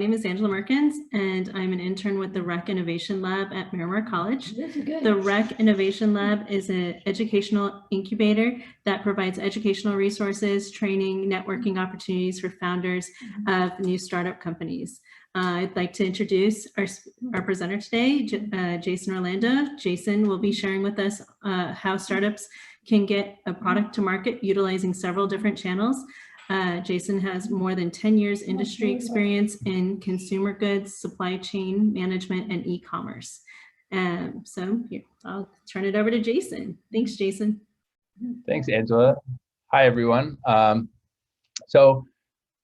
My name is Angela Merkins, and I'm an intern with the Rec Innovation Lab at Miramar College. The Rec Innovation Lab is an educational incubator that provides educational resources, training, networking opportunities for founders of new startup companies. I'd like to introduce our presenter today, Jason Orlando. Jason will be sharing with us how startups can get a product to market utilizing several different channels. Jason has more than 10 years industry experience in consumer goods, supply chain management, and e-commerce. So here, I'll turn it over to Jason. Thanks, Jason. Thanks, Angela. Hi, everyone. So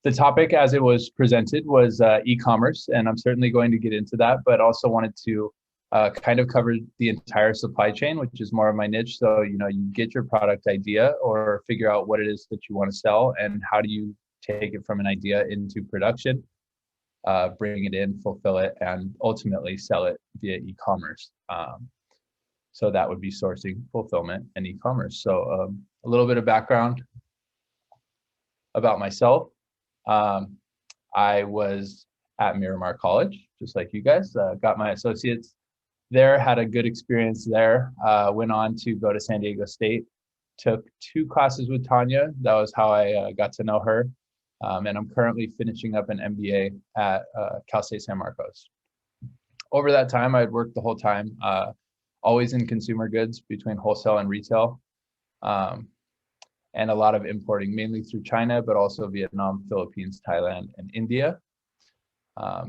the topic as it was presented was e-commerce, and I'm certainly going to get into that, but also wanted to kind of cover the entire supply chain, which is more of my niche. So, you get your product idea or figure out what it is that you want to sell and how do you take it from an idea into production, bring it in, fulfill it, and ultimately sell it via e-commerce. So that would be sourcing, fulfillment, and e-commerce. So a little bit of background about myself. I was at Miramar College, just like you guys, got my associates there, had a good experience there, went on to go to San Diego State, took 2 classes with Tanya. That was how I got to know her. And I'm currently finishing up an MBA at Cal State San Marcos. Over that time, I'd worked the whole time, always in consumer goods between wholesale and retail, and a lot of importing, mainly through China, but also Vietnam, Philippines, Thailand, and India.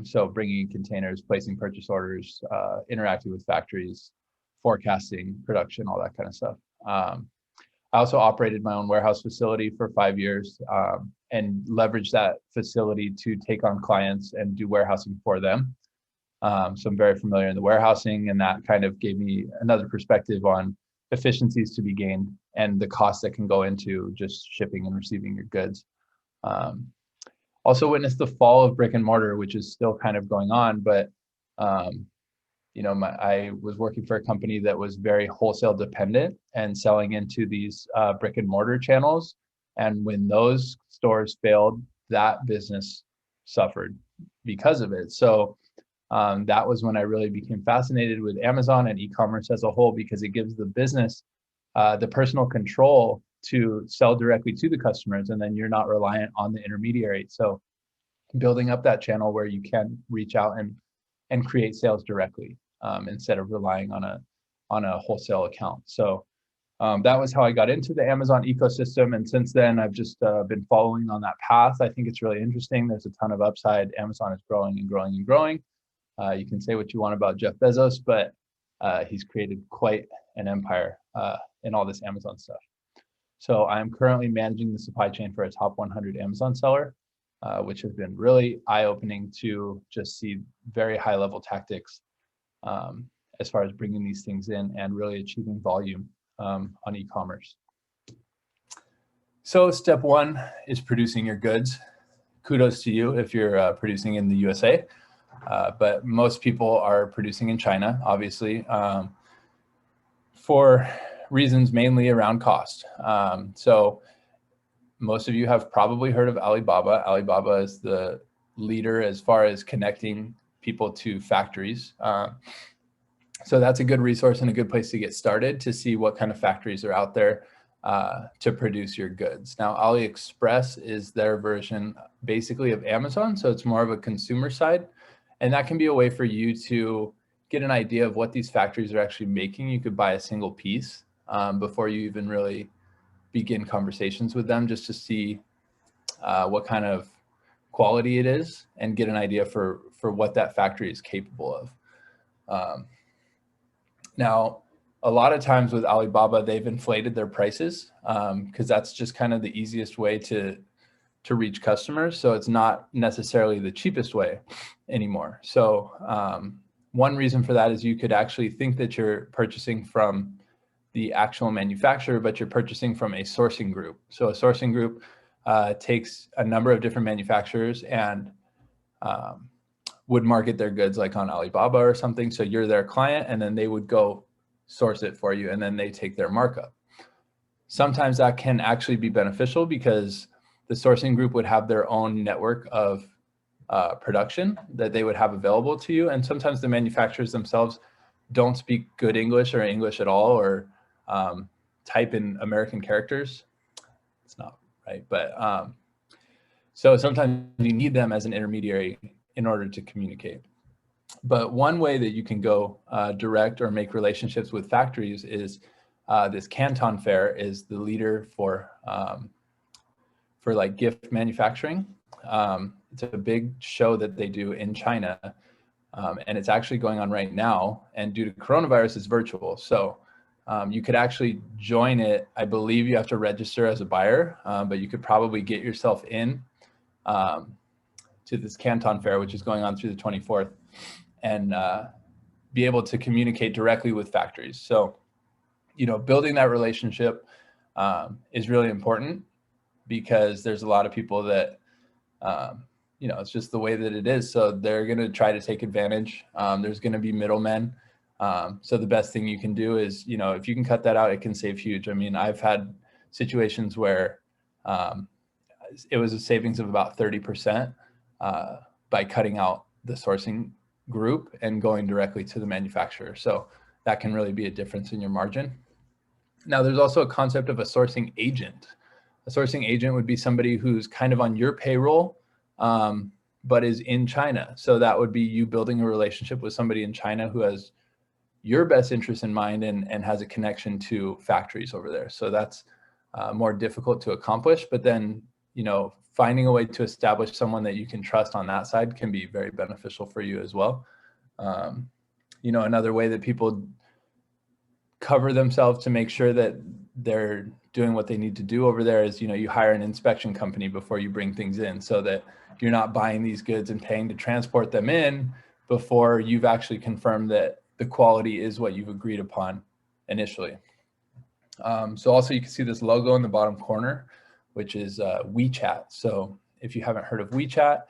So bringing in containers, placing purchase orders, interacting with factories, forecasting, production, all that kind of stuff. I also operated my own warehouse facility for 5 years and leveraged that facility to take on clients and do warehousing for them. So I'm very familiar in the warehousing, and that kind of gave me another perspective on efficiencies to be gained and the costs that can go into just shipping and receiving your goods. Also witnessed the fall of brick and mortar, which is still kind of going on, but I was working for a company that was very wholesale dependent and selling into these brick and mortar channels. And when those stores failed, that business suffered because of it. So that was when I really became fascinated with Amazon and e-commerce as a whole, because it gives the business the personal control to sell directly to the customers, and then you're not reliant on the intermediary. So building up that channel where you can reach out and create sales directly instead of relying on a wholesale account. So that was how I got into the Amazon ecosystem, and since then I've just been following on that path. I think it's really interesting. There's a ton of upside. Amazon is growing and growing and growing. You can say what you want about Jeff Bezos, but he's created quite an empire in all this Amazon stuff. So I'm currently managing the supply chain for a top 100 Amazon seller, which has been really eye-opening to just see very high-level tactics as far as bringing these things in and really achieving volume on e-commerce. So step 1 is producing your goods. Kudos to you if you're producing in the USA, but most people are producing in China, obviously, for reasons mainly around cost. So most of you have probably heard of Alibaba. Alibaba is the leader as far as connecting people to factories. So that's a good resource and a good place to get started to see what kind of factories are out there to produce your goods. Now, AliExpress is their version basically of Amazon. So it's more of a consumer side. And that can be a way for you to get an idea of what these factories are actually making. You could buy a single piece before you even really begin conversations with them, just to see what kind of quality it is and get an idea for what that factory is capable of. Now, a lot of times with Alibaba, they've inflated their prices because that's just kind of the easiest way to reach customers. So it's not necessarily the cheapest way anymore. So one reason for that is you could actually think that you're purchasing from the actual manufacturer, but you're purchasing from a sourcing group. So a sourcing group takes a number of different manufacturers and would market their goods like on Alibaba or something. So you're their client, and then they would go source it for you, and then they take their markup. Sometimes that can actually be beneficial because the sourcing group would have their own network of production that they would have available to you. And sometimes the manufacturers themselves don't speak good English or English at all, or type in American characters. It's not right, but so sometimes you need them as an intermediary in order to communicate. But one way that you can go direct or make relationships with factories is this Canton Fair is the leader for like gift manufacturing. It's a big show that they do in China, and it's actually going on right now. And due to coronavirus, it's virtual. So you could actually join it. I believe you have to register as a buyer, but you could probably get yourself in to this Canton Fair, which is going on through the 24th, and be able to communicate directly with factories. So, you know, building that relationship is really important, because there's a lot of people that, you know, it's just the way that it is. So they're going to try to take advantage. There's going to be middlemen. So the best thing you can do is, you know, if you can cut that out, it can save huge. I mean, I've had situations where it was a savings of about 30% by cutting out the sourcing group and going directly to the manufacturer. So that can really be a difference in your margin. Now, there's also a concept of a sourcing agent. A sourcing agent would be somebody who's kind of on your payroll, but is in China. So that would be you building a relationship with somebody in China who has your best interest in mind and has a connection to factories over there. So that's more difficult to accomplish, but then, you know, finding a way to establish someone that you can trust on that side can be very beneficial for you as well. You know, another way that people cover themselves to make sure that they're doing what they need to do over there is, you know, you hire an inspection company before you bring things in, so that you're not buying these goods and paying to transport them in before you've actually confirmed that the quality is what you've agreed upon initially. So also you can see this logo in the bottom corner, which is WeChat. So if you haven't heard of WeChat,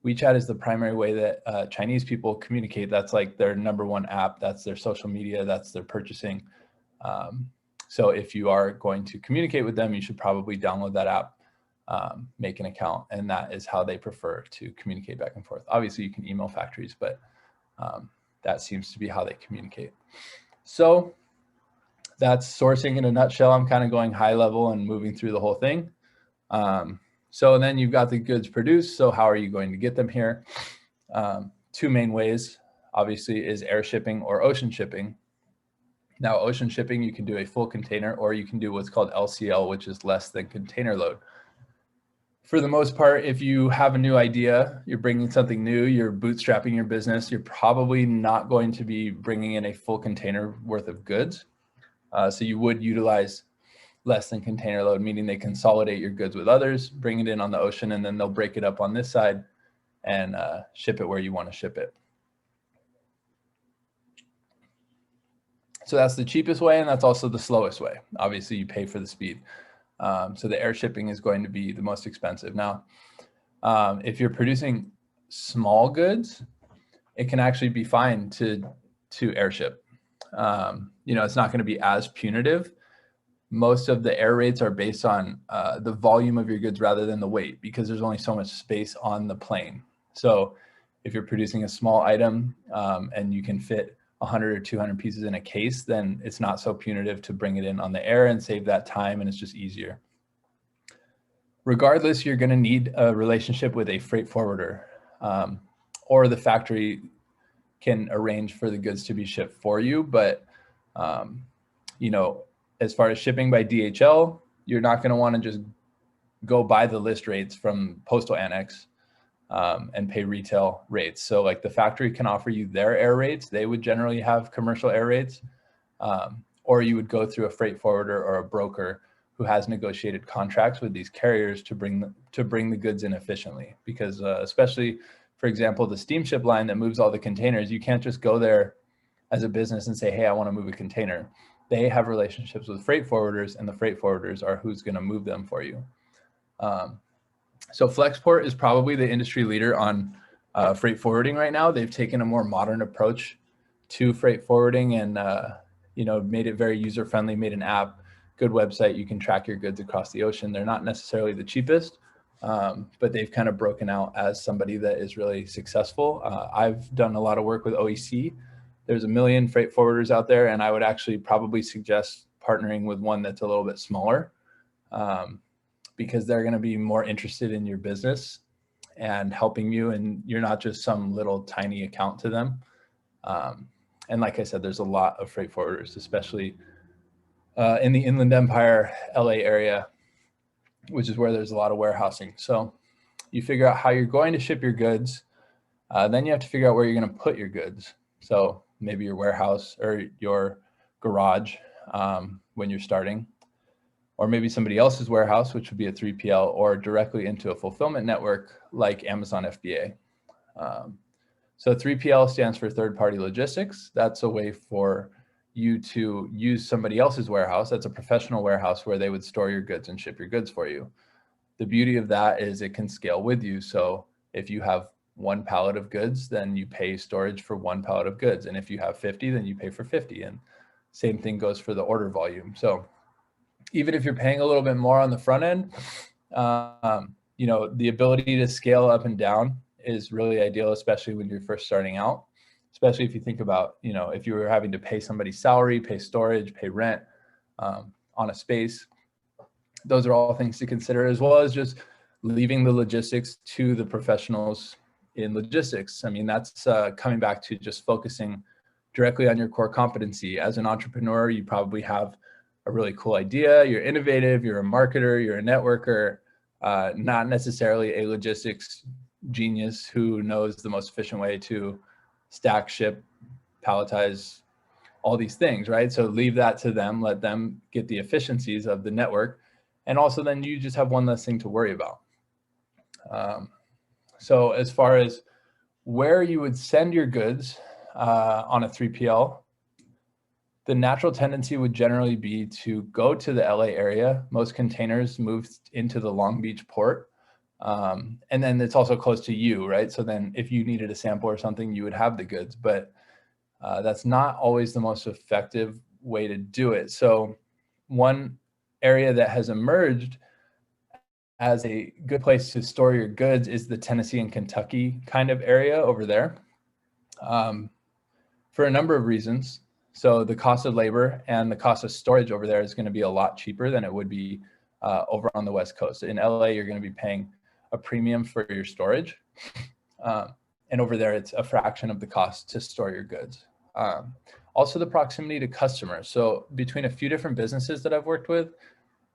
WeChat is the primary way that Chinese people communicate. That's like their #1 app. That's their social media. That's their purchasing. So if you are going to communicate with them, you should probably download that app, make an account, and that is how they prefer to communicate back and forth. Obviously, you can email factories, but that seems to be how they communicate. So that's sourcing in a nutshell. I'm kind of going high level and moving through the whole thing. So then you've got the goods produced. So how are you going to get them here? Two main ways, obviously, is air shipping or ocean shipping. Now, ocean shipping, you can do a full container, or you can do what's called LCL, which is less than container load. For the most part, if you have a new idea, you're bringing something new, you're bootstrapping your business, you're probably not going to be bringing in a full container worth of goods. So you would utilize less than container load, meaning they consolidate your goods with others, bring it in on the ocean, and then they'll break it up on this side and ship it where you want to ship it. So that's the cheapest way, and that's also the slowest way. Obviously, you pay for the speed. So the air shipping is going to be the most expensive. Now, if you're producing small goods, it can actually be fine to airship. You know, it's not going to be as punitive. Most of the air rates are based on the volume of your goods rather than the weight, because there's only so much space on the plane. So if you're producing a small item and you can fit 100 or 200 pieces in a case, then it's not so punitive to bring it in on the air and save that time, and it's just easier. Regardless, you're going to need a relationship with a freight forwarder, or the factory can arrange for the goods to be shipped for you. But, you know, as far as shipping by DHL, you're not going to want to just go buy the list rates from Postal Annex and pay retail rates. So like the factory can offer you their air rates. They would generally have commercial air rates, or you would go through a freight forwarder or a broker who has negotiated contracts with these carriers to bring the goods in efficiently. Because especially, for example, the steamship line that moves all the containers, you can't just go there as a business and say, hey, I want to move a container. They have relationships with freight forwarders, and the freight forwarders are who's going to move them for you. So Flexport is probably the industry leader on freight forwarding right now. They've taken a more modern approach to freight forwarding and you know, made it very user-friendly, made an app, good website. You can track your goods across the ocean. They're not necessarily the cheapest, but they've kind of broken out as somebody that is really successful. I've done a lot of work with OEC. There's a million freight forwarders out there, and I would actually probably suggest partnering with one that's a little bit smaller, because they're going to be more interested in your business and helping you, and you're not just some little tiny account to them. And like I said, there's a lot of freight forwarders, especially in the Inland Empire, LA area, which is where there's a lot of warehousing. So you figure out how you're going to ship your goods. Then you have to figure out where you're going to put your goods. So maybe your warehouse or your garage when you're starting, or maybe somebody else's warehouse, which would be a 3PL, or directly into a fulfillment network like Amazon FBA. So 3PL stands for third-party logistics. That's a way for you to use somebody else's warehouse. That's a professional warehouse where they would store your goods and ship your goods for you. The beauty of that is it can scale with you. So if you have 1 pallet of goods, then you pay storage for 1 pallet of goods. And if you have 50, then you pay for 50. And same thing goes for the order volume. So even if you're paying a little bit more on the front end, you know, the ability to scale up and down is really ideal, especially when you're first starting out. Especially if you think about, you know, if you were having to pay somebody's salary, pay storage, pay rent on a space, those are all things to consider, as well as just leaving the logistics to the professionals in logistics. I mean, that's coming back to just focusing directly on your core competency. As an entrepreneur, you probably have a really cool idea, you're innovative, you're a marketer, you're a networker, not necessarily a logistics genius who knows the most efficient way to stack, ship, palletize, all these things, right? So leave that to them, let them get the efficiencies of the network. And also then you just have one less thing to worry about. So as far as where you would send your goods on a 3PL, the natural tendency would generally be to go to the LA area. Most containers move into the Long Beach port. And then it's also close to you, right? So then if you needed a sample or something, you would have the goods, but that's not always the most effective way to do it. So one area that has emerged as a good place to store your goods is the Tennessee and Kentucky kind of area over there, for a number of reasons. So the cost of labor and the cost of storage over there is going to be a lot cheaper than it would be over on the West Coast. In LA, you're going to be paying a premium for your storage. And over there, it's a fraction of the cost to store your goods. Also the proximity to customers. So between a few different businesses that I've worked with,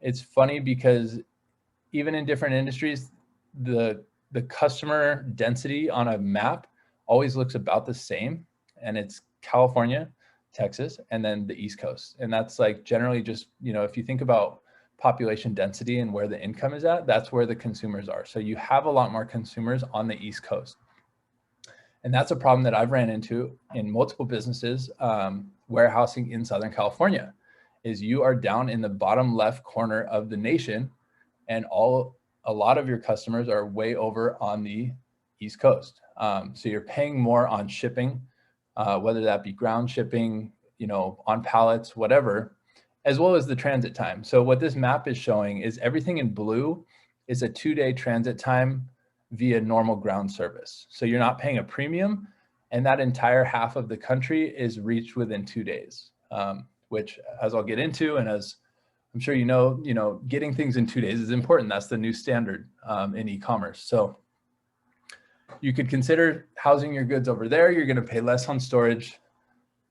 it's funny because even in different industries, the customer density on a map always looks about the same. And it's California, Texas, and then the East Coast. And that's like generally just, you know, if you think about population density and where the income is at, that's where the consumers are. So you have a lot more consumers on the East Coast. And that's a problem that I've ran into in multiple businesses, warehousing in Southern California, is you are down in the bottom left corner of the nation, and a lot of your customers are way over on the East Coast. So you're paying more on shipping, whether that be ground shipping, you know, on pallets, whatever, as well as the transit time. So what this map is showing is everything in blue is a 2-day transit time via normal ground service. So you're not paying a premium, and that entire half of the country is reached within 2 days, which, as I'll get into, and as I'm sure you know, getting things in 2 days is important. That's the new standard in e-commerce. So you could consider housing your goods over there. You're going to pay less on storage,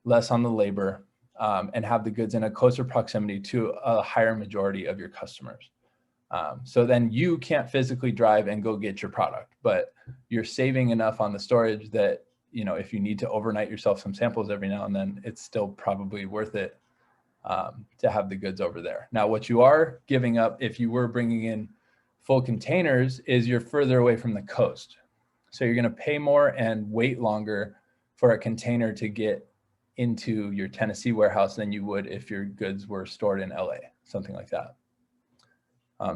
less on the labor, and have the goods in a closer proximity to a higher majority of your customers. So then you can't physically drive and go get your product, but you're saving enough on the storage that, you know, if you need to overnight yourself some samples every now and then, it's still probably worth it to have the goods over there. Now, what you are giving up if you were bringing in full containers is you're further away from the coast. So you're going to pay more and wait longer for a container to get into your Tennessee warehouse than you would if your goods were stored in LA, something like that.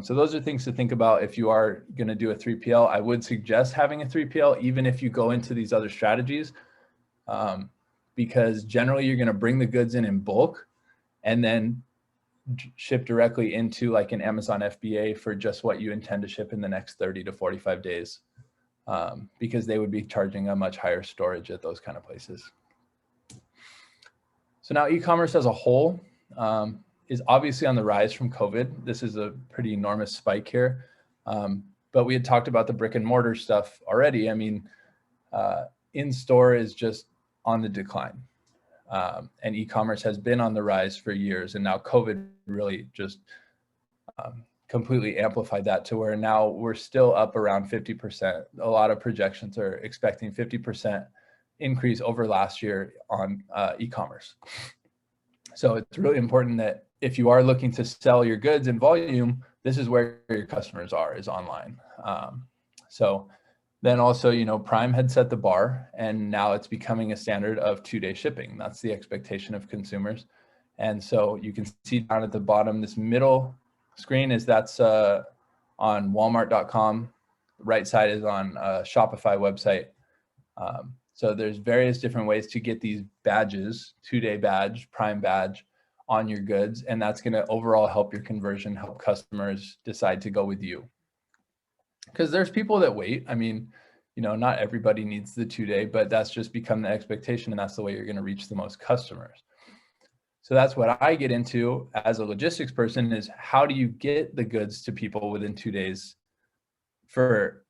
So those are things to think about if you are going to do a 3PL. I would suggest having a 3PL, even if you go into these other strategies, because generally you're going to bring the goods in bulk, and then ship directly into like an Amazon FBA for just what you intend to ship in the next 30 to 45 days, because they would be charging a much higher storage at those kind of places. So now e-commerce as a whole is obviously on the rise from COVID. This is a pretty enormous spike here. But we had talked about the brick and mortar stuff already. I mean, in-store is just on the decline. And e-commerce has been on the rise for years. And now COVID really just completely amplified that to where now we're still up around 50%. A lot of projections are expecting 50% increase over last year on e-commerce. So it's really important that if you are looking to sell your goods in volume, this is where your customers are, is online. So then also, you know, Prime had set the bar, and now it's becoming a standard of 2-day shipping. That's the expectation of consumers. And so you can see down at the bottom, this middle screen is that's on Walmart.com. The right side is on a Shopify website. So there's various different ways to get these badges, 2-day badge, Prime badge on your goods. And that's going to overall help your conversion, help customers decide to go with you. Because there's people that wait. I mean, you know, not everybody needs the 2-day, but that's just become the expectation. And that's the way you're going to reach the most customers. So that's what I get into as a logistics person, is how do you get the goods to people within 2 days for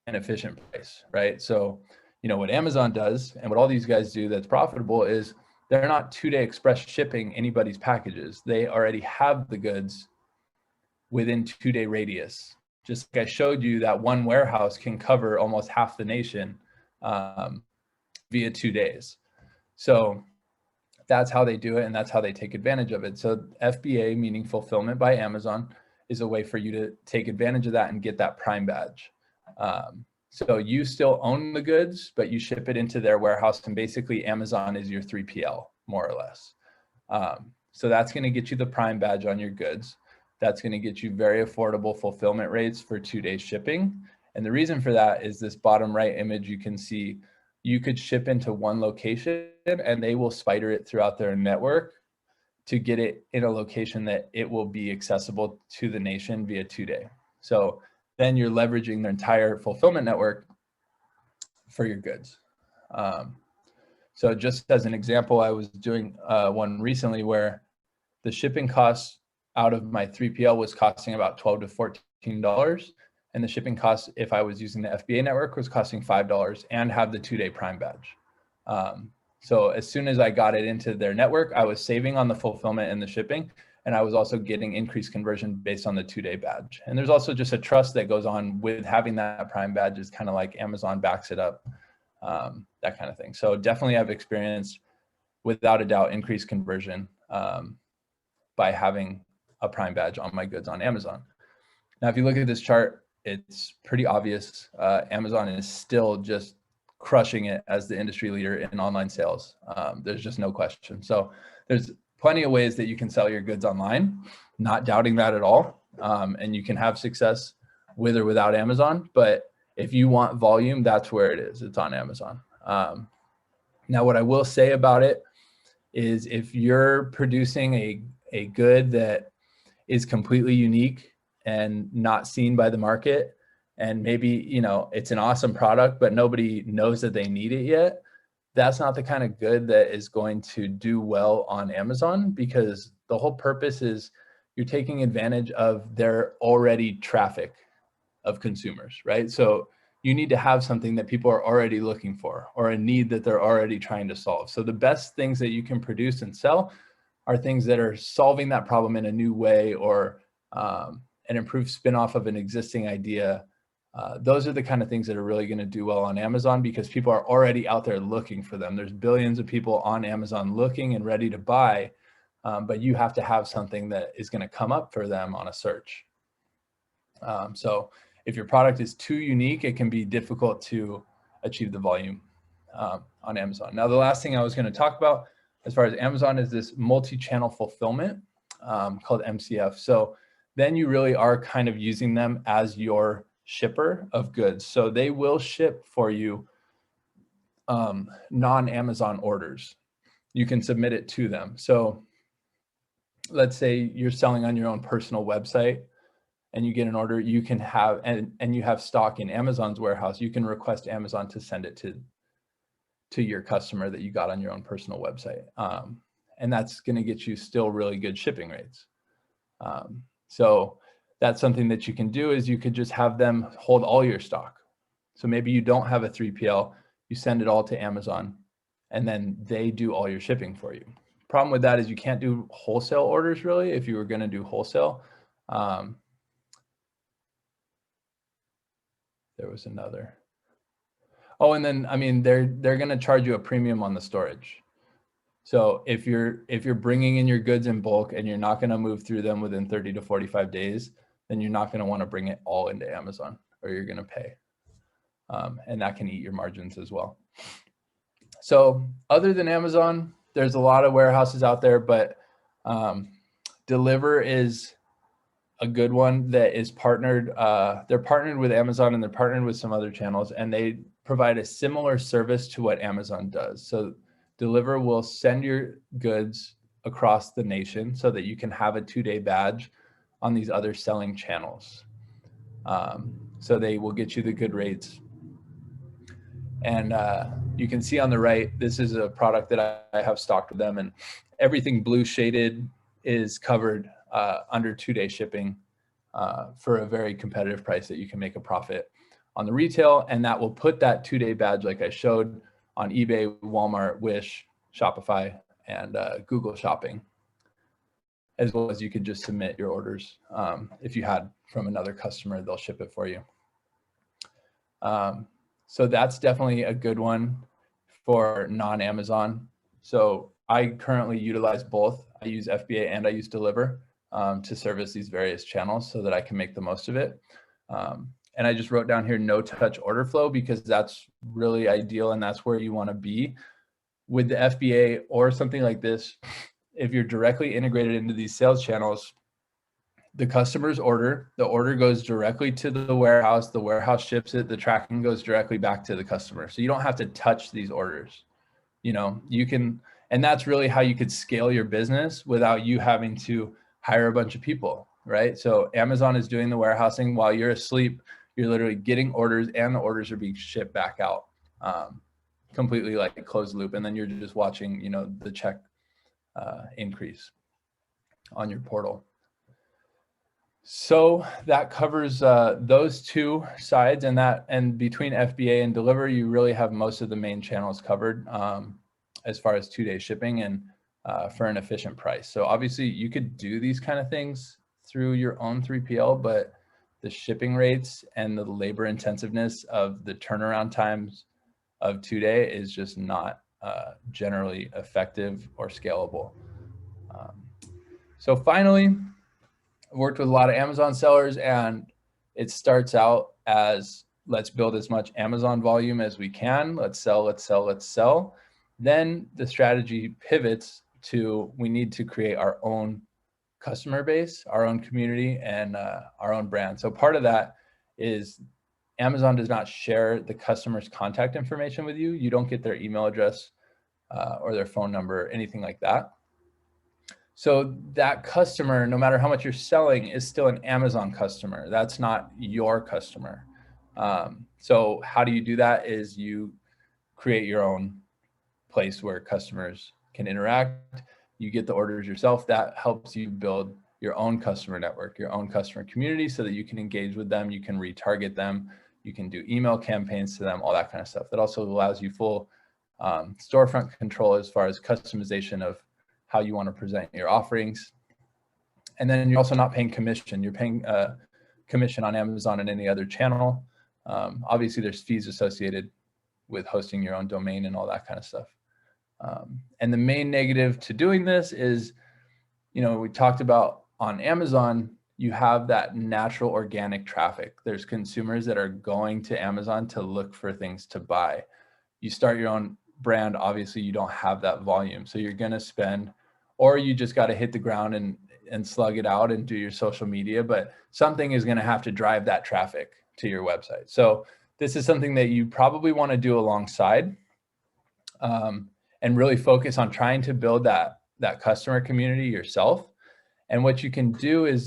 an efficient price, right? So, you know, what Amazon does and what all these guys do that's profitable is they're not 2-day express shipping anybody's packages. They already have the goods within 2-day radius. Just like I showed you, that one warehouse can cover almost half the nation via 2 days. So that's how they do it, and that's how they take advantage of it. So FBA, meaning fulfillment by Amazon, is a way for you to take advantage of that and get that Prime badge. So you still own the goods, but you ship it into their warehouse, and basically Amazon is your 3PL, more or less. So that's going to get you the Prime badge on your goods. That's going to get you very affordable fulfillment rates for 2-day shipping. And the reason for that is this bottom right image. You can see you could ship into one location and they will spider it throughout their network to get it in a location that it will be accessible to the nation via 2-day. So then you're leveraging their entire fulfillment network for your goods. So just as an example, I was doing one recently where the shipping costs out of my 3PL was costing about $12 to $14. And the shipping cost, if I was using the FBA network, was costing $5 and have the 2-day Prime badge. So as soon as I got it into their network, I was saving on the fulfillment and the shipping, and I was also getting increased conversion based on the 2-day badge. And there's also just a trust that goes on with having that Prime badge. Is kind of like Amazon backs it up, that kind of thing. So definitely I've experienced, without a doubt, increased conversion by having a Prime badge on my goods on Amazon. Now, if you look at this chart, it's pretty obvious. Amazon is still just crushing it as the industry leader in online sales. There's just no question. So there's plenty of ways that you can sell your goods online, not doubting that at all. And you can have success with or without Amazon. But if you want volume, that's where it is. It's on Amazon. Now, what I will say about it is if you're producing a good that is completely unique and not seen by the market, and maybe, you know, it's an awesome product, but nobody knows that they need it yet, that's not the kind of good that is going to do well on Amazon, because the whole purpose is you're taking advantage of their already traffic of consumers, right? So you need to have something that people are already looking for, or a need that they're already trying to solve. So the best things that you can produce and sell are things that are solving that problem in a new way, or an improved spin-off of an existing idea. Those are the kind of things that are really going to do well on Amazon, because people are already out there looking for them. There's billions of people on Amazon looking and ready to buy, but you have to have something that is going to come up for them on a search. So if your product is too unique, it can be difficult to achieve the volume on Amazon. Now, the last thing I was going to talk about as far as Amazon is this multi-channel fulfillment called MCF. So then you really are kind of using them as your shipper of goods. So they will ship for you non-Amazon orders. You can submit it to them. So let's say you're selling on your own personal website and you get an order, you can have, and you have stock in Amazon's warehouse, you can request Amazon to send it to your customer that you got on your own personal website. And that's going to get you still really good shipping rates. So that's something that you can do, is you could just have them hold all your stock. So maybe you don't have a 3PL, you send it all to Amazon, and then they do all your shipping for you. Problem with that is you can't do wholesale orders really if you were going to do wholesale. There was another. Oh, and then, I mean, they're going to charge you a premium on the storage. So if you're bringing in your goods in bulk and you're not going to move through them within 30 to 45 days, then you're not going to want to bring it all into Amazon, or you're going to pay. And that can eat your margins as well. So other than Amazon, there's a lot of warehouses out there, but Deliver is a good one that is partnered. They're partnered with Amazon and they're partnered with some other channels, and they provide a similar service to what Amazon does. So Deliver will send your goods across the nation so that you can have a 2-day badge on these other selling channels. So they will get you the good rates. And you can see on the right, this is a product that I have stocked with them, and everything blue shaded is covered under 2-day shipping for a very competitive price that you can make a profit on the retail. And that will put that 2-day badge, like I showed, on eBay, Walmart, Wish, Shopify, and Google Shopping, as well as you could just submit your orders. If you had from another customer, they'll ship it for you. So that's definitely a good one for non-Amazon. So I currently utilize both. I use FBA and I use Deliver to service these various channels so that I can make the most of it. And I just wrote down here, no touch order flow, because that's really ideal and that's where you want to be. With the FBA or something like this, if you're directly integrated into these sales channels, the customer's order, the order goes directly to the warehouse ships it, the tracking goes directly back to the customer. So you don't have to touch these orders. You know, you can, and that's really how you could scale your business without you having to hire a bunch of people, right? So Amazon is doing the warehousing while you're asleep. You're literally getting orders, and the orders are being shipped back out, completely like a closed loop. And then you're just watching, you know, the check increase on your portal. So that covers those two sides, and between FBA and Deliver, you really have most of the main channels covered as far as 2-day shipping and for an efficient price. So obviously you could do these kind of things through your own 3PL, but the shipping rates and the labor intensiveness of the turnaround times of 2-day is just not generally effective or scalable. So finally, I've worked with a lot of Amazon sellers, and it starts out as, let's build as much Amazon volume as we can. Let's sell, let's sell, let's sell. Then the strategy pivots to, we need to create our own customer base, our own community, and our own brand. So part of that is Amazon does not share the customer's contact information with you. You don't get their email address or their phone number, anything like that. So that customer, no matter how much you're selling, is still an Amazon customer. That's not your customer. So how do you do that? Is you create your own place where customers can interact. You get the orders yourself. That helps you build your own customer network, your own customer community, so that you can engage with them. You can retarget them. You can do email campaigns to them, all that kind of stuff. That also allows you full storefront control as far as customization of how you want to present your offerings. And then you're also not paying commission. You're paying commission on Amazon and any other channel. Obviously, there's fees associated with hosting your own domain and all that kind of stuff. And the main negative to doing this is, you know, we talked about on Amazon, you have that natural organic traffic. There's consumers that are going to Amazon to look for things to buy. You start your own brand, obviously you don't have that volume. So you're going to spend, or you just got to hit the ground and slug it out and do your social media, but something is going to have to drive that traffic to your website. So this is something that you probably want to do alongside and really focus on trying to build that customer community yourself. And what you can do is,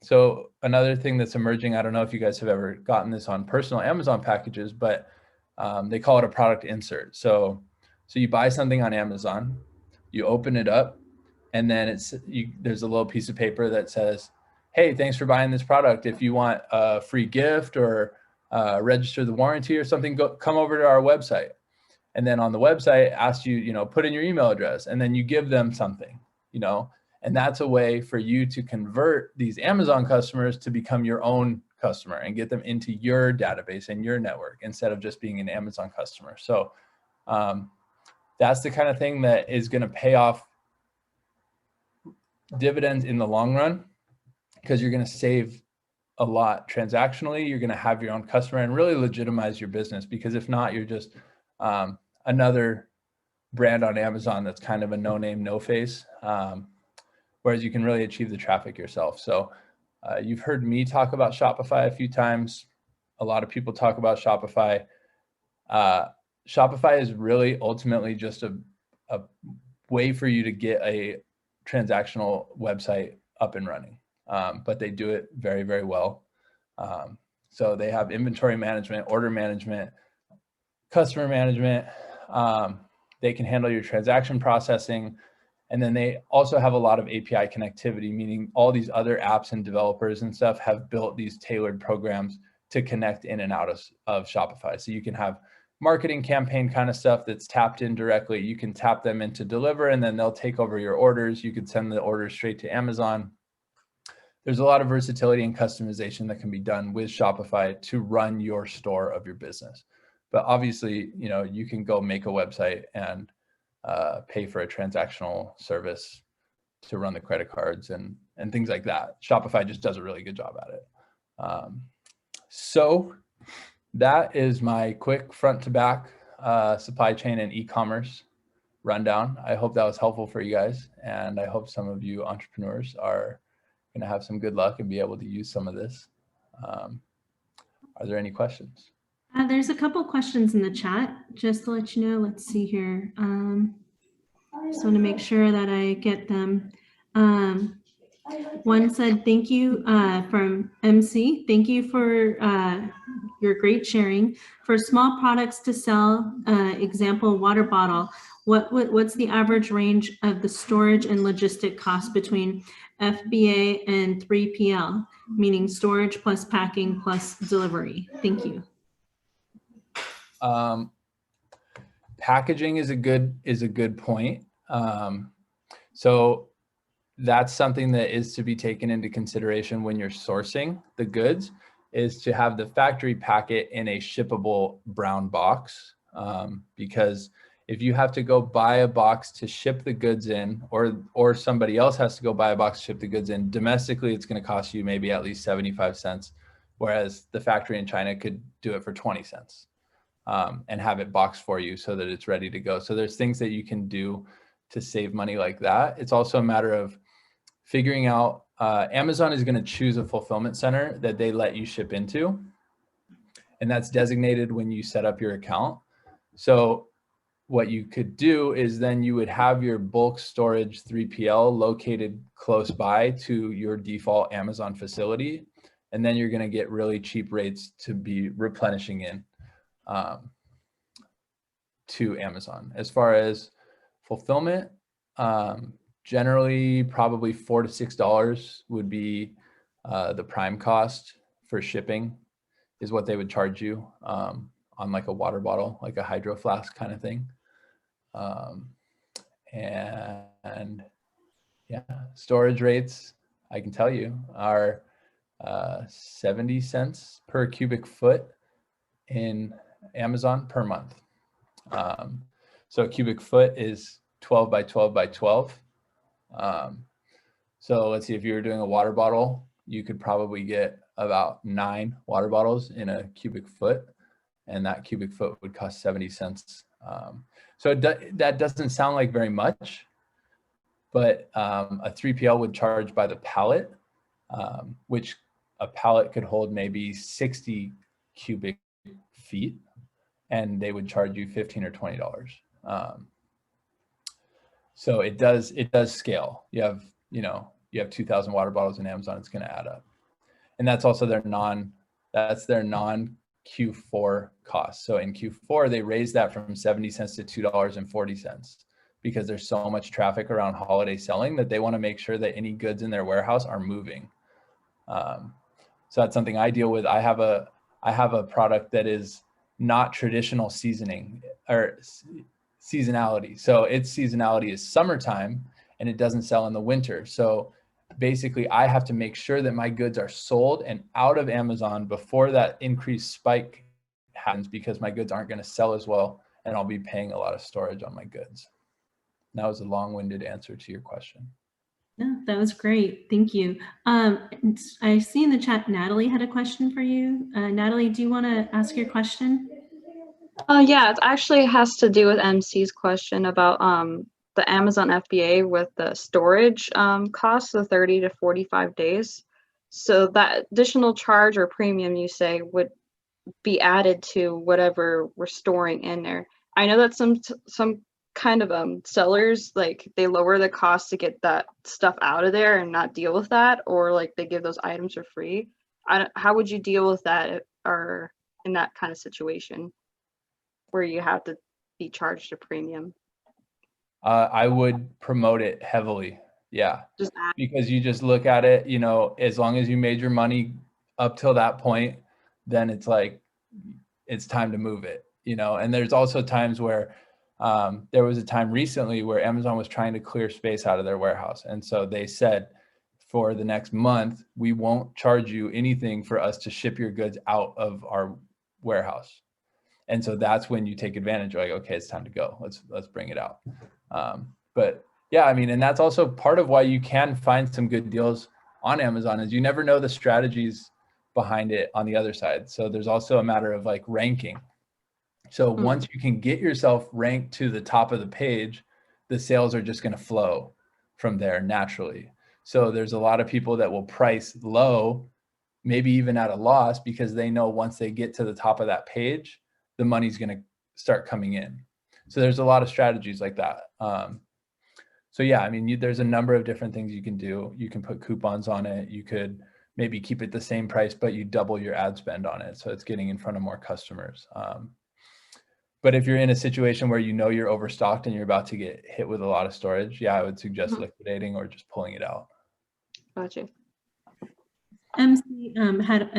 so another thing that's emerging, I don't know if you guys have ever gotten this on personal Amazon packages, but they call it a product insert. So you buy something on Amazon, you open it up, and then there's a little piece of paper that says, hey, thanks for buying this product. If you want a free gift or register the warranty or something, come over to our website. And then on the website, it asks you, put in your email address, and then you give them something, and that's a way for you to convert these Amazon customers to become your own customer and get them into your database and your network instead of just being an Amazon customer. So that's the kind of thing that is going to pay off dividends in the long run, because you're going to save a lot transactionally. You're going to have your own customer and really legitimize your business, because if not, you're just another brand on Amazon that's kind of a no name, no face, whereas you can really achieve the traffic yourself. So you've heard me talk about Shopify a few times. A lot of people talk about Shopify. Shopify is really ultimately just a way for you to get a transactional website up and running, but they do it very, very well. So they have inventory management, order management, customer management. They can handle your transaction processing. And then they also have a lot of API connectivity, meaning all these other apps and developers and stuff have built these tailored programs to connect in and out of Shopify. So you can have marketing campaign kind of stuff that's tapped in directly. You can tap them into deliver, and then they'll take over your orders. You can send the orders straight to Amazon. There's a lot of versatility and customization that can be done with Shopify to run your store of your business. But obviously, you can go make a website and pay for a transactional service to run the credit cards and things like that. Shopify just does a really good job at it. So that is my quick front to back supply chain and e-commerce rundown. I hope that was helpful for you guys. And I hope some of you entrepreneurs are going to have some good luck and be able to use some of this. Are there any questions? There's a couple questions in the chat, just to let you know. Let's see here. Just want to make sure that I get them. One said, thank you from MC. Thank you for your great sharing. For small products to sell, example, water bottle, what's the average range of the storage and logistic cost between FBA and 3PL, meaning storage plus packing plus delivery? Thank you. Packaging is a good point. So that's something that is to be taken into consideration when you're sourcing the goods, is to have the factory pack it in a shippable brown box. Because if you have to go buy a box to ship the goods in, or somebody else has to go buy a box to ship the goods in, domestically, it's going to cost you maybe at least 75 cents, whereas the factory in China could do it for 20 cents. And have it boxed for you so that it's ready to go. So there's things that you can do to save money like that. It's also a matter of figuring out, Amazon is going to choose a fulfillment center that they let you ship into. And that's designated when you set up your account. So what you could do is then you would have your bulk storage 3PL located close by to your default Amazon facility. And then you're going to get really cheap rates to be replenishing in. To Amazon. As far as fulfillment, generally probably $4 to $6 would be the prime cost for shipping, is what they would charge you on like a water bottle, like a hydro flask kind of thing. And yeah, storage rates, I can tell you, are 70 cents per cubic foot in Amazon per month. So a cubic foot is 12 by 12 by 12. So let's see, if you were doing a water bottle, you could probably get about 9 water bottles in a cubic foot, and that cubic foot would cost 70 cents. So that doesn't sound like very much, but a 3PL would charge by the pallet, which a pallet could hold maybe 60 cubic feet, and they would charge you $15 or $20. So it does scale. You have, you have 2,000 water bottles in Amazon, it's going to add up. And that's also their non Q4 cost. So in Q4, they raised that from 70 cents to $2.40 because there's so much traffic around holiday selling that they want to make sure that any goods in their warehouse are moving. So that's something I deal with. I have a product that is not traditional seasoning or seasonality. So its seasonality is summertime and it doesn't sell in the winter. So basically I have to make sure that my goods are sold and out of Amazon before that increased spike happens, because my goods aren't going to sell as well and I'll be paying a lot of storage on my goods. That was a long-winded answer to your question. No, that was great. Thank you. I see in the chat, Natalie had a question for you. Natalie, do you want to ask your question? Yeah, it actually has to do with MC's question about the Amazon FBA with the storage costs of 30 to 45 days. So that additional charge or premium, you say, would be added to whatever we're storing in there. I know that some kind of sellers, like, they lower the cost to get that stuff out of there and not deal with that, or like they give those items for free. How would you deal with that, or in that kind of situation where you have to be charged a premium? I would promote it heavily. Yeah. Just add. Because you just look at it, you know, as long as you made your money up till that point, then it's like, it's time to move it, you know. And there's also times where there was a time recently where Amazon was trying to clear space out of their warehouse. And so they said, for the next month, we won't charge you anything for us to ship your goods out of our warehouse. And so that's when you take advantage. You're like, okay, it's time to go. Let's bring it out. But yeah, I mean, and that's also part of why you can find some good deals on Amazon, is you never know the strategies behind it on the other side. So there's also a matter of like ranking. So once you can get yourself ranked to the top of the page, the sales are just going to flow from there naturally. So there's a lot of people that will price low, maybe even at a loss, because they know once they get to the top of that page, the money's going to start coming in. So there's a lot of strategies like that. So yeah, I mean, there's a number of different things you can do. You can put coupons on it. You could maybe keep it the same price, but you double your ad spend on it. So it's getting in front of more customers. But if you're in a situation where you know you're overstocked and you're about to get hit with a lot of storage, yeah, I would suggest liquidating or just pulling it out. Gotcha. MC had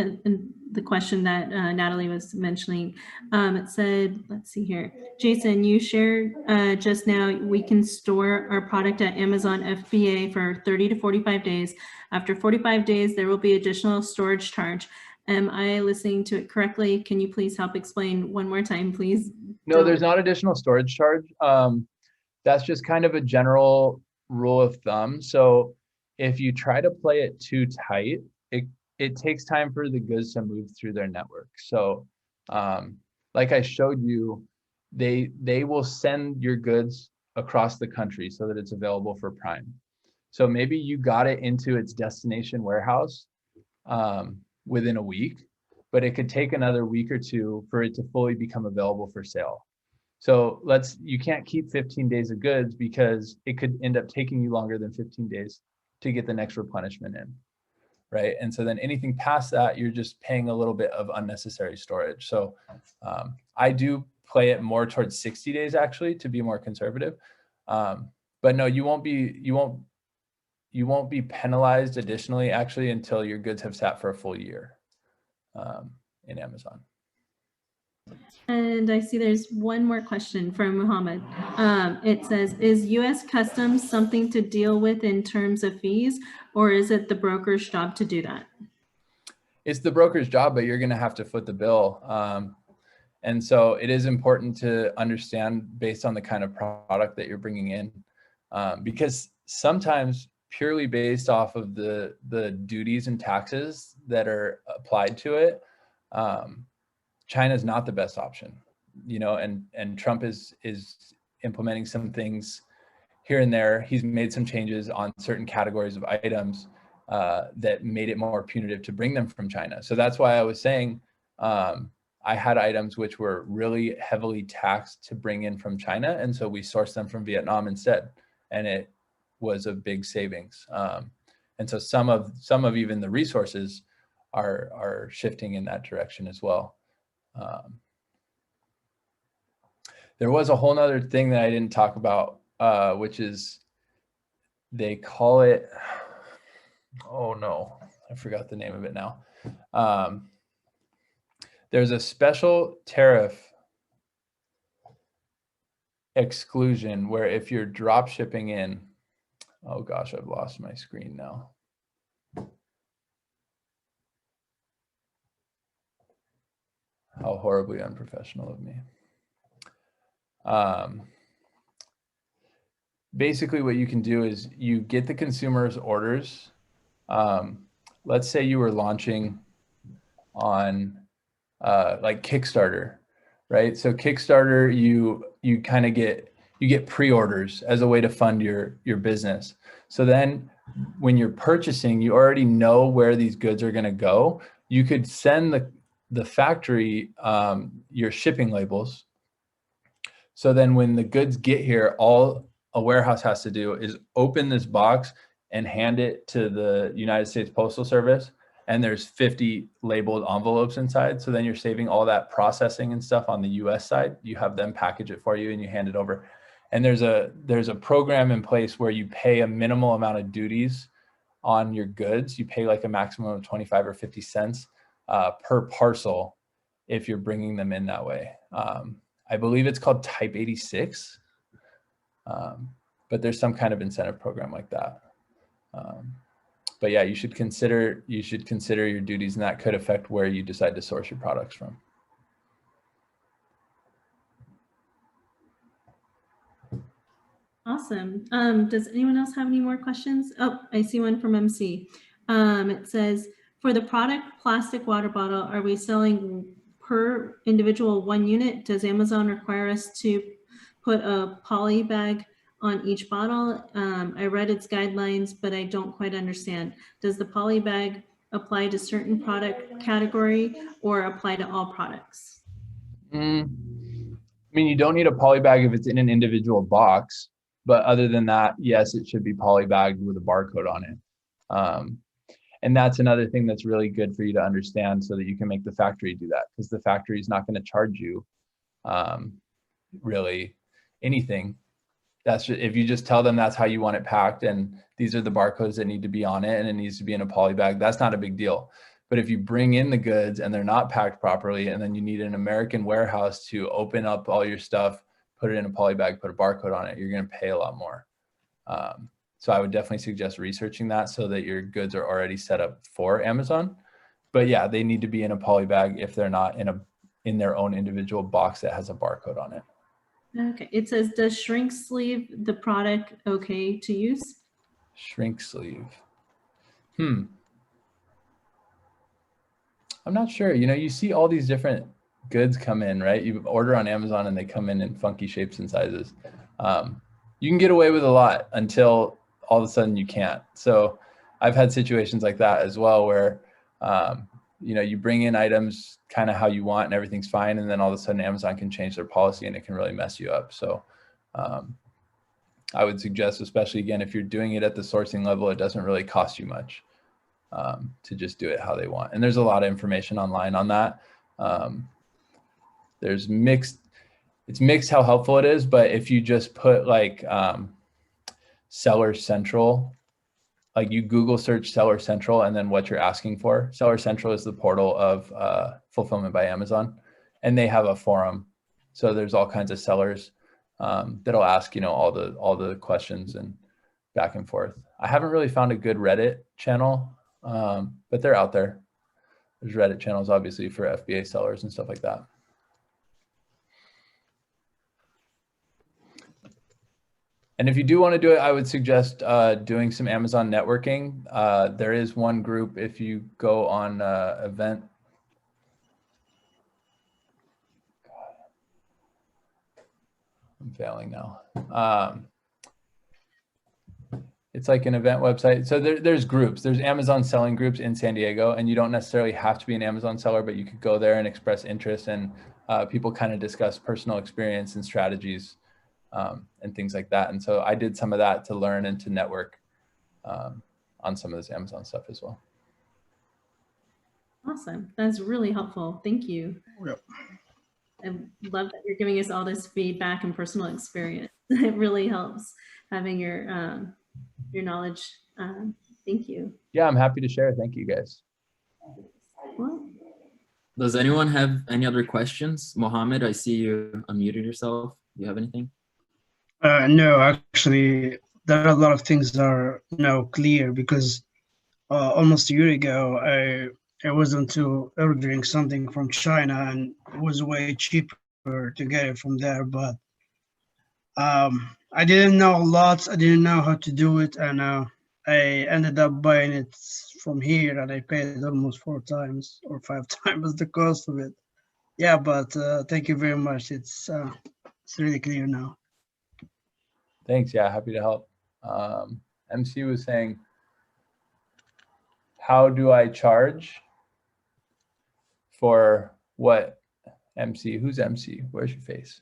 the question that Natalie was mentioning. It said, let's see here. Jason, you shared just now, we can store our product at Amazon FBA for 30 to 45 days. After 45 days, there will be additional storage charge. Am I listening to it correctly? Can you please help explain one more time, please? No, there's not additional storage charge. That's just kind of a general rule of thumb. So if you try to play it too tight, it takes time for the goods to move through their network. So like I showed you, they will send your goods across the country so that it's available for Prime. So maybe you got it into its destination warehouse within a week, but it could take another week or two for it to fully become available for sale. So you can't keep 15 days of goods, because it could end up taking you longer than 15 days to get the next replenishment in, right? And so then anything past that, you're just paying a little bit of unnecessary storage. So I do play it more towards 60 days actually, to be more conservative. But no, you won't be penalized additionally actually until your goods have sat for a full year in Amazon. And I see there's one more question from Muhammad. It says, is U.S. Customs something to deal with in terms of fees, or is it the broker's job to do that? It's the broker's job, but you're going to have to foot the bill. And so it is important to understand based on the kind of product that you're bringing in, because sometimes purely based off of the duties and taxes that are applied to it, China is not the best option, you know, and Trump is implementing some things here and there. He's made some changes on certain categories of items that made it more punitive to bring them from China. So that's why I was saying I had items which were really heavily taxed to bring in from China. And so we sourced them from Vietnam instead. And it was a big savings. And so some of even the resources are shifting in that direction as well. There was a whole nother thing that I didn't talk about, which is they call it, oh no, I forgot the name of it now. There's a special tariff exclusion where if you're drop shipping in, oh gosh, I've lost my screen now. How horribly unprofessional of me. Basically what you can do is you get the consumer's orders. Let's say you were launching on like Kickstarter, right? So Kickstarter, you kind of get pre-orders as a way to fund your business. So then when you're purchasing, you already know where these goods are going to go. You could send the factory your shipping labels. So then when the goods get here, all a warehouse has to do is open this box and hand it to the United States Postal Service. And there's 50 labeled envelopes inside. So then you're saving all that processing and stuff on the US side. You have them package it for you and you hand it over. And there's a program in place where you pay a minimal amount of duties on your goods. You pay like a maximum of 25 or 50 cents per parcel if you're bringing them in that way. I believe it's called Type 86, but there's some kind of incentive program like that. But yeah, you should consider your duties, and that could affect where you decide to source your products from. Awesome. Does anyone else have any more questions? Oh, I see one from MC. It says, for the product plastic water bottle, are we selling per individual 1 unit? Does Amazon require us to put a poly bag on each bottle? I read its guidelines, but I don't quite understand. Does the poly bag apply to certain product category or apply to all products? I mean, you don't need a poly bag if it's in an individual box, but other than that, yes, it should be poly bagged with a barcode on it. And that's another thing that's really good for you to understand so that you can make the factory do that, because the factory is not going to charge you really anything. That's just, if you just tell them that's how you want it packed and these are the barcodes that need to be on it and it needs to be in a poly bag, that's not a big deal. But if you bring in the goods and they're not packed properly and then you need an American warehouse to open up all your stuff, put it in a poly bag, put a barcode on it, you're going to pay a lot more. So I would definitely suggest researching that so that your goods are already set up for Amazon. But yeah, they need to be in a poly bag if they're not in their own individual box that has a barcode on it. Okay, it says, does shrink sleeve the product okay to use? Shrink sleeve. I'm not sure. You know, you see all these different goods come in, right? You order on Amazon and they come in funky shapes and sizes. You can get away with a lot until all of a sudden you can't. So I've had situations like that as well where, you know, you bring in items kind of how you want and everything's fine. And then all of a sudden Amazon can change their policy and it can really mess you up. So I would suggest, especially again, if you're doing it at the sourcing level, it doesn't really cost you much to just do it how they want. And there's a lot of information online on that. It's mixed how helpful it is, but if you just put like Seller Central, like you Google search Seller Central and then what you're asking for. Seller Central is the portal of Fulfillment by Amazon, and they have a forum. So there's all kinds of sellers that'll ask, you know, all the questions and back and forth. I haven't really found a good Reddit channel, but they're out there. There's Reddit channels, obviously, for FBA sellers and stuff like that. And if you do want to do it, I would suggest doing some Amazon networking. There is one group, if you go on event. I'm failing now. It's like an event website. So there's groups. There's Amazon selling groups in San Diego, and you don't necessarily have to be an Amazon seller, but you could go there and express interest, and people kind of discuss personal experience and strategies and things like that. And so I did some of that to learn and to network some of this Amazon stuff as well. Awesome. That's really helpful. Thank you. Yep. I love that you're giving us all this feedback and personal experience. It really helps having your knowledge. Thank you. Yeah, I'm happy to share. Thank you guys. Well, Does anyone have any other questions? Mohammed, I see you unmuted yourself. Do you have anything? No, actually, there are a lot of things that are now clear because almost a year ago, I was into ordering something from China and it was way cheaper to get it from there. But I didn't know a lot. I didn't know how to do it, and I ended up buying it from here, and I paid almost 4 times or 5 times the cost of it. Yeah, but thank you very much. It's really clear now. Thanks. Yeah, happy to help. MC was saying, how do I charge for what? MC, who's MC? Where's your face?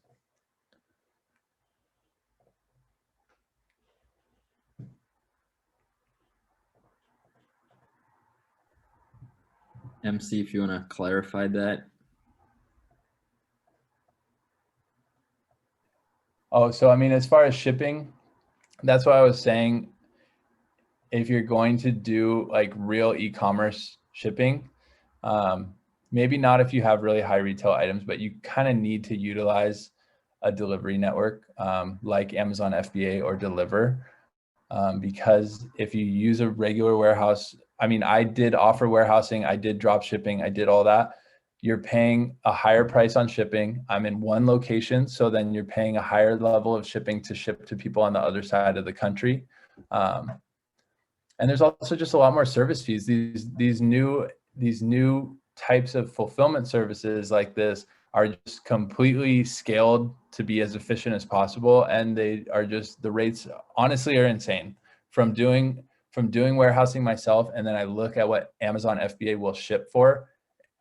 MC, if you want to clarify that. Oh, so I mean, as far as shipping, that's what I was saying. If you're going to do like real e-commerce shipping, maybe not if you have really high retail items, but you kind of need to utilize a delivery network like Amazon FBA or Deliver, because if you use a regular warehouse, I mean, I did offer warehousing, I did drop shipping, I did all that. You're paying a higher price on shipping. I'm in one location, so then you're paying a higher level of shipping to ship to people on the other side of the country. And there's also just a lot more service fees. These new types of fulfillment services like this are just completely scaled to be as efficient as possible, and they are just, the rates honestly are insane. From doing warehousing myself, and then I look at what Amazon FBA will ship for,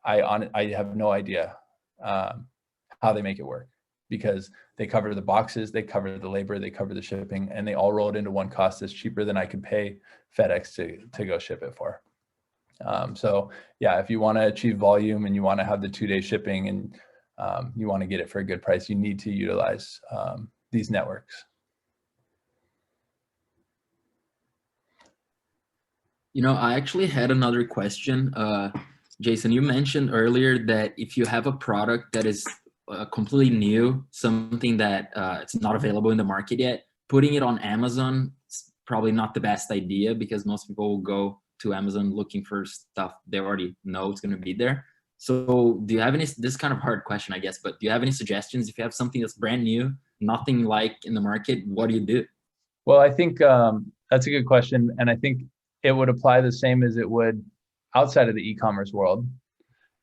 I have no idea how they make it work, because they cover the boxes, they cover the labor, they cover the shipping, and they all roll it into one cost that's cheaper than I could pay FedEx to go ship it for. So yeah, if you want to achieve volume and you want to have the 2-day shipping and you want to get it for a good price, you need to utilize these networks. You know, I actually had another question. Jason, you mentioned earlier that if you have a product that is completely new, something that it's not available in the market yet, putting it on Amazon is probably not the best idea, because most people will go to Amazon looking for stuff they already know it's going to be there. So do you have any, this is kind of a hard question, I guess, but do you have any suggestions? If you have something that's brand new, nothing like in the market, what do you do? Well, I think that's a good question. And I think it would apply the same as it would outside of the e-commerce world,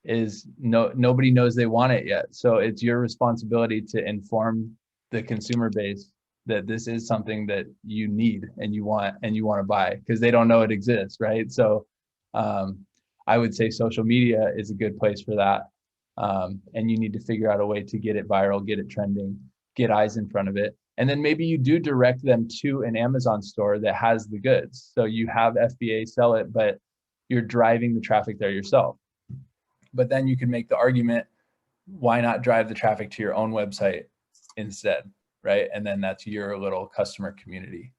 is nobody knows they want it yet. So it's your responsibility to inform the consumer base that this is something that you need and you want to buy, because they don't know it exists, right? So I would say social media is a good place for that. And you need to figure out a way to get it viral, get it trending, get eyes in front of it. And then maybe you do direct them to an Amazon store that has the goods. So you have FBA sell it, but you're driving the traffic there yourself. But then you can make the argument, why not drive the traffic to your own website instead, right? And then that's your little customer community.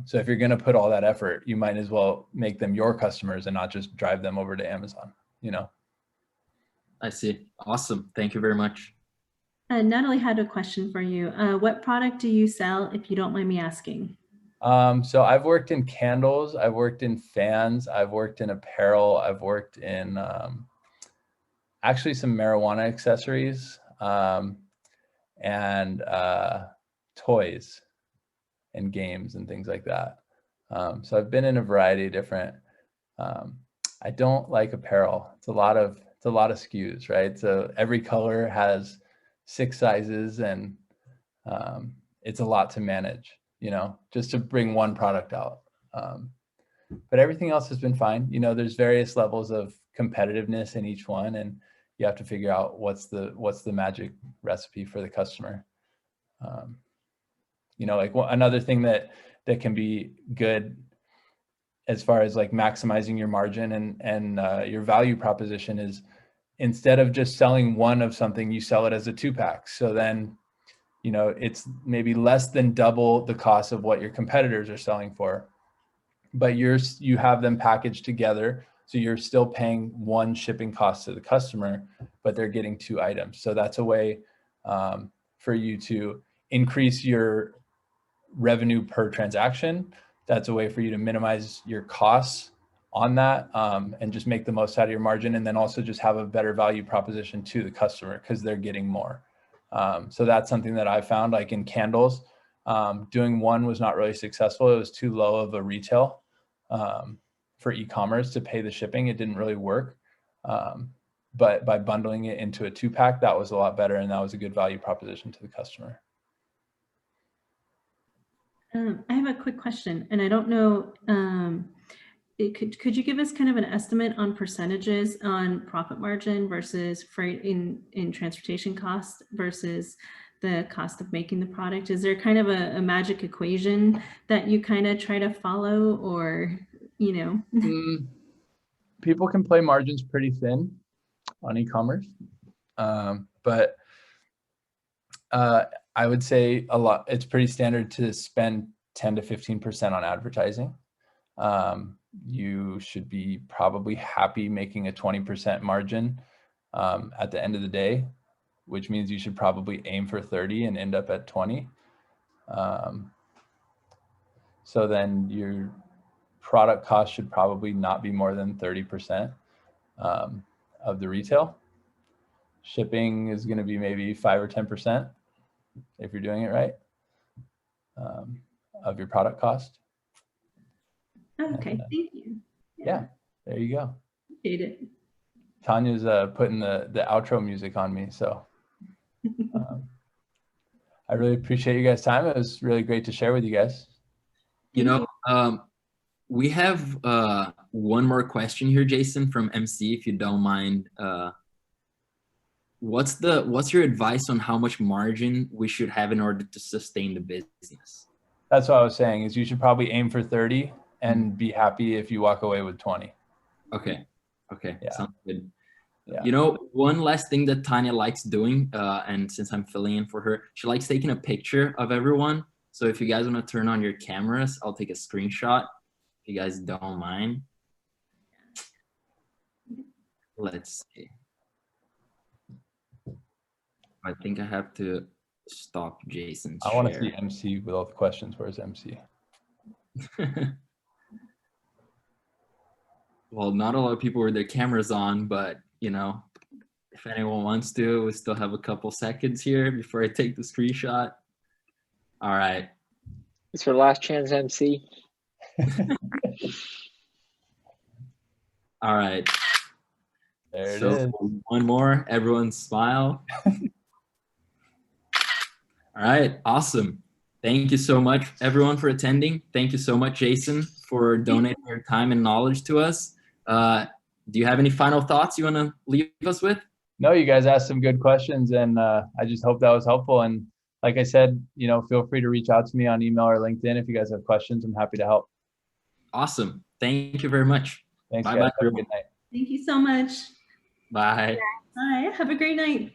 So if you're going to put all that effort, you might as well make them your customers and not just drive them over to Amazon, you know? I see. Awesome. Thank you very much. Natalie had a question for you. What product do you sell, if you don't mind me asking? So I've worked in candles, I've worked in fans, I've worked in apparel, I've worked in actually some marijuana accessories, and toys and games and things like that. So I've been in a variety of different, I don't like apparel. It's a lot of SKUs, right? So every color has 6 sizes, and it's a lot to manage, you know, just to bring one product out. But everything else has been fine. You know, there's various levels of competitiveness in each one, and you have to figure out what's the magic recipe for the customer. You know, like another thing that can be good as far as like maximizing your margin and your value proposition is, instead of just selling one of something, you sell it as a 2-pack. So then, you know, it's maybe less than double the cost of what your competitors are selling for, but you have them packaged together. So you're still paying one shipping cost to the customer, but they're getting 2 items. So that's a way for you to increase your revenue per transaction. That's a way for you to minimize your costs on that, and just make the most out of your margin, and then also just have a better value proposition to the customer because they're getting more. So that's something that I found, like in candles, doing one was not really successful. It was too low of a retail for e-commerce to pay the shipping. It didn't really work. But by bundling it into a 2-pack, that was a lot better, and that was a good value proposition to the customer. I have a quick question, and I don't know, could you give us kind of an estimate on percentages on profit margin versus freight in transportation costs versus the cost of making the product? Is there kind of a magic equation that you kind of try to follow, or, you know? People can play margins pretty thin on e-commerce, but I would say it's pretty standard to spend 10 to 15% on advertising. You should be probably happy making a 20% margin at the end of the day, which means you should probably aim for 30 and end up at 20. So then your product cost should probably not be more than 30% of the retail. Shipping is going to be maybe 5 or 10% if you're doing it right, of your product cost. Okay, thank you. Yeah, there you go. Appreciate it. Tanya's putting the outro music on me, so I really appreciate you guys' time. It was really great to share with you guys. You know, we have one more question here, Jason, from MC, if you don't mind. What's your advice on how much margin we should have in order to sustain the business? That's what I was saying, is you should probably aim for 30 and be happy if you walk away with 20. Okay. Yeah. Sounds good. Yeah. You know, one last thing that Tanya likes doing, and since I'm filling in for her, she likes taking a picture of everyone. So if you guys want to turn on your cameras, I'll take a screenshot if you guys don't mind. Let's see. I think I have to stop Jason's I want to share. see MC with all the questions. Where's MC? Well, not a lot of people with their cameras on, but you know, if anyone wants to, we still have a couple seconds here before I take the screenshot. All right. It's for last chance, MC. All right. There it is. One more. Everyone smile. All right. Awesome. Thank you so much, everyone, for attending. Thank you so much, Jason, for donating your time and knowledge to us. Do you have any final thoughts you want to leave us with? No, you guys asked some good questions, and I just hope that was helpful. And like I said, you know, feel free to reach out to me on email or LinkedIn if you guys have questions. I'm happy to help. Awesome. Thank you very much. Thanks, Bye, guys. bye. Have a good night. Thank you so much. Bye. Bye. Have a great night.